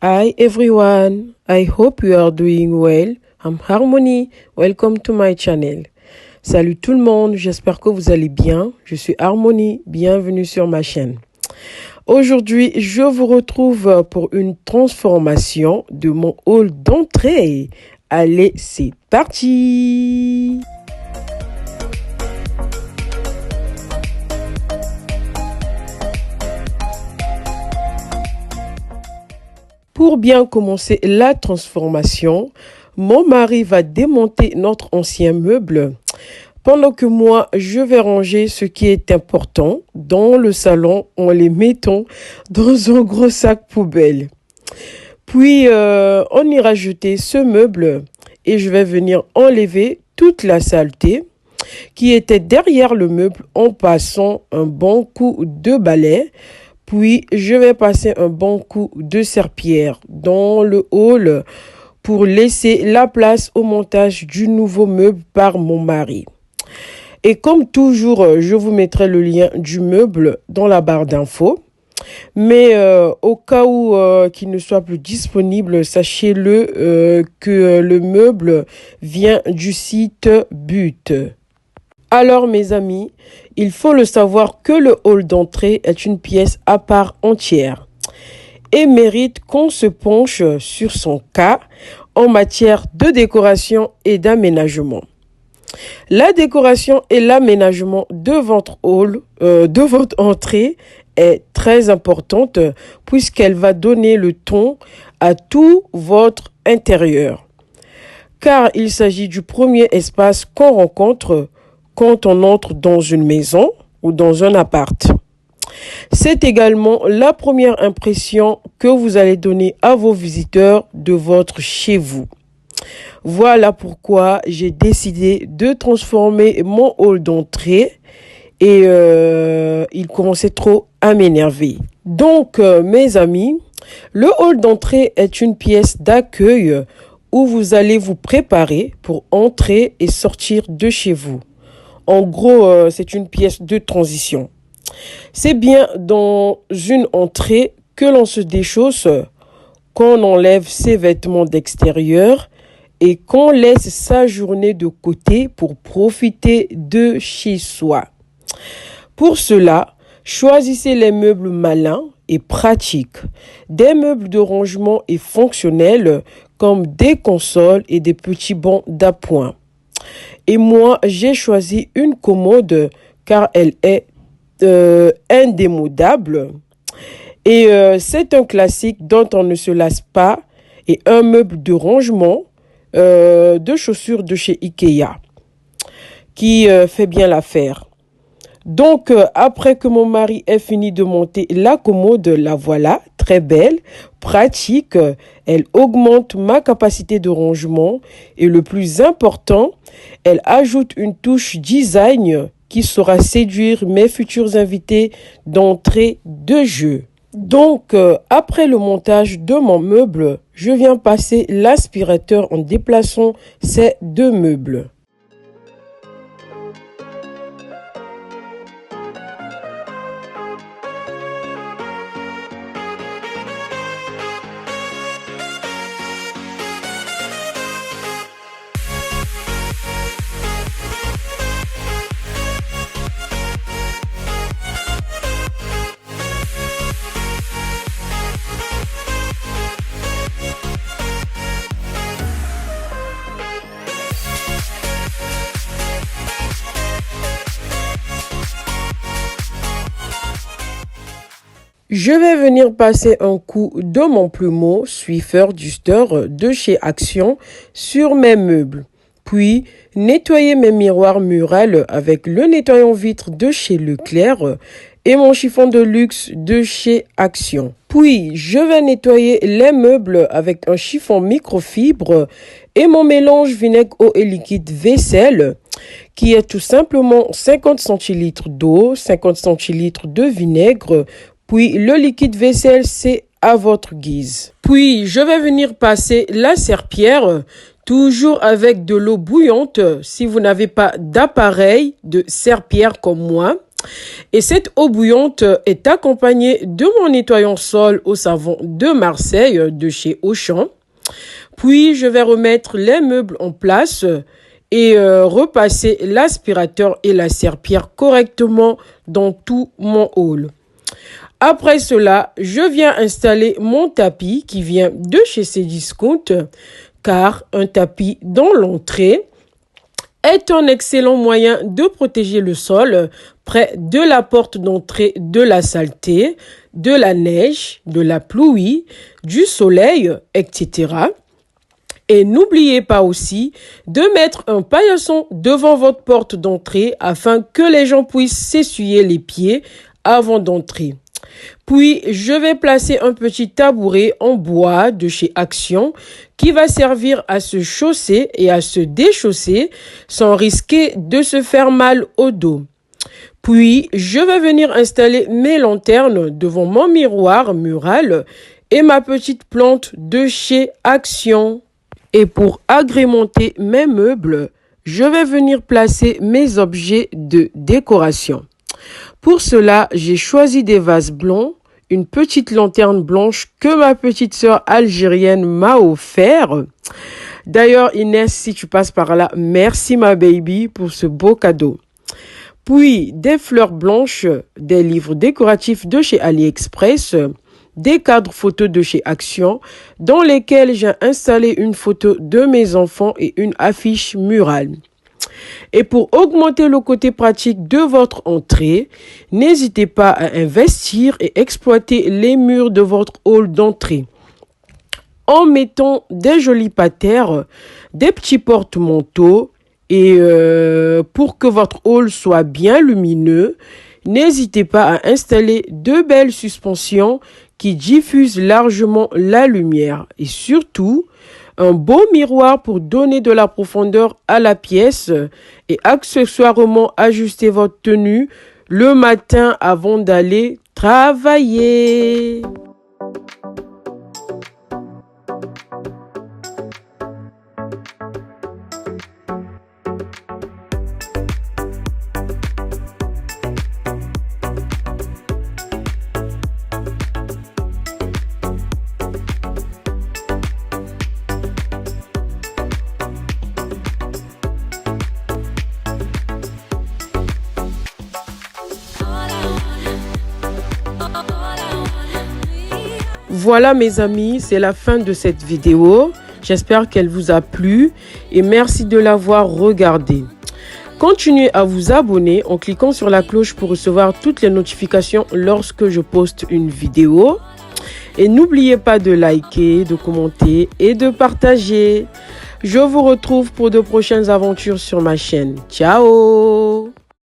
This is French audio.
Hi everyone, I hope you are doing well. I'm Harmony, welcome to my channel. Salut tout le monde, j'espère que vous allez bien. Je suis Harmony, bienvenue sur ma chaîne. Aujourd'hui, je vous retrouve pour une transformation de mon hall d'entrée. Allez, c'est parti! Pour bien commencer la transformation, mon mari va démonter notre ancien meuble pendant que moi, je vais ranger ce qui est important dans le salon en les mettant dans un gros sac poubelle. Puis, on ira jeter ce meuble et je vais venir enlever toute la saleté qui était derrière le meuble en passant un bon coup de balai. Puis, je vais passer un bon coup de serpillière dans le hall pour laisser la place au montage du nouveau meuble par mon mari. Et comme toujours, je vous mettrai le lien du meuble dans la barre d'infos. Mais au cas où qu'il ne soit plus disponible, sachez-le que le meuble vient du site But. Alors mes amis, il faut le savoir que le hall d'entrée est une pièce à part entière et mérite qu'on se penche sur son cas en matière de décoration et d'aménagement. La décoration et l'aménagement de votre hall, de votre entrée est très importante puisqu'elle va donner le ton à tout votre intérieur. Car il s'agit du premier espace qu'on rencontre quand on entre dans une maison ou dans un appart. C'est également la première impression que vous allez donner à vos visiteurs de votre chez vous. Voilà pourquoi j'ai décidé de transformer mon hall d'entrée et il commençait trop à m'énerver. Donc, mes amis, le hall d'entrée est une pièce d'accueil où vous allez vous préparer pour entrer et sortir de chez vous. En gros, c'est une pièce de transition. C'est bien dans une entrée que l'on se déchausse, qu'on enlève ses vêtements d'extérieur et qu'on laisse sa journée de côté pour profiter de chez soi. Pour cela, choisissez les meubles malins et pratiques, des meubles de rangement et fonctionnels comme des consoles et des petits bancs d'appoint. Et moi, j'ai choisi une commode car elle est indémodable. Et c'est un classique dont on ne se lasse pas. Et un meuble de rangement de chaussures de chez Ikea qui fait bien l'affaire. Donc, après que mon mari ait fini de monter la commode, la voilà, très belle, pratique. Elle augmente ma capacité de rangement et le plus important, elle ajoute une touche design qui saura séduire mes futurs invités d'entrée de jeu. Donc, après le montage de mon meuble, je viens passer l'aspirateur en déplaçant ces deux meubles. Je vais venir passer un coup de mon plumeau Swiffer Duster de chez Action sur mes meubles. Puis, nettoyer mes miroirs murales avec le nettoyant vitre de chez Leclerc et mon chiffon de luxe de chez Action. Puis, je vais nettoyer les meubles avec un chiffon microfibre et mon mélange vinaigre eau et liquide vaisselle qui est tout simplement 50 centilitres d'eau, 50 centilitres de vinaigre. Puis, le liquide vaisselle, c'est à votre guise. Puis, je vais venir passer la serpillière, toujours avec de l'eau bouillante, si vous n'avez pas d'appareil de serpillière comme moi. Et cette eau bouillante est accompagnée de mon nettoyant sol au savon de Marseille de chez Auchan. Puis, je vais remettre les meubles en place et repasser l'aspirateur et la serpillière correctement dans tout mon hall. Après cela, je viens installer mon tapis qui vient de chez Cdiscount, car un tapis dans l'entrée est un excellent moyen de protéger le sol près de la porte d'entrée de la saleté, de la neige, de la pluie, du soleil, etc. Et n'oubliez pas aussi de mettre un paillasson devant votre porte d'entrée afin que les gens puissent s'essuyer les pieds avant d'entrer. Puis, je vais placer un petit tabouret en bois de chez Action qui va servir à se chausser et à se déchausser sans risquer de se faire mal au dos. Puis, je vais venir installer mes lanternes devant mon miroir mural et ma petite plante de chez Action. Et pour agrémenter mes meubles, je vais venir placer mes objets de décoration. Pour cela, j'ai choisi des vases blancs, une petite lanterne blanche que ma petite sœur algérienne m'a offert. D'ailleurs, Inès, si tu passes par là, merci ma baby pour ce beau cadeau. Puis, des fleurs blanches, des livres décoratifs de chez AliExpress, des cadres photos de chez Action, dans lesquels j'ai installé une photo de mes enfants et une affiche murale. Et pour augmenter le côté pratique de votre entrée, n'hésitez pas à investir et exploiter les murs de votre hall d'entrée en mettant des jolis patères, des petits porte-manteaux et pour que votre hall soit bien lumineux, n'hésitez pas à installer de belles suspensions qui diffusent largement la lumière et surtout un beau miroir pour donner de la profondeur à la pièce et accessoirement ajuster votre tenue le matin avant d'aller travailler. Voilà mes amis, c'est la fin de cette vidéo. J'espère qu'elle vous a plu et merci de l'avoir regardée. Continuez à vous abonner en cliquant sur la cloche pour recevoir toutes les notifications lorsque je poste une vidéo. Et n'oubliez pas de liker, de commenter et de partager. Je vous retrouve pour de prochaines aventures sur ma chaîne. Ciao!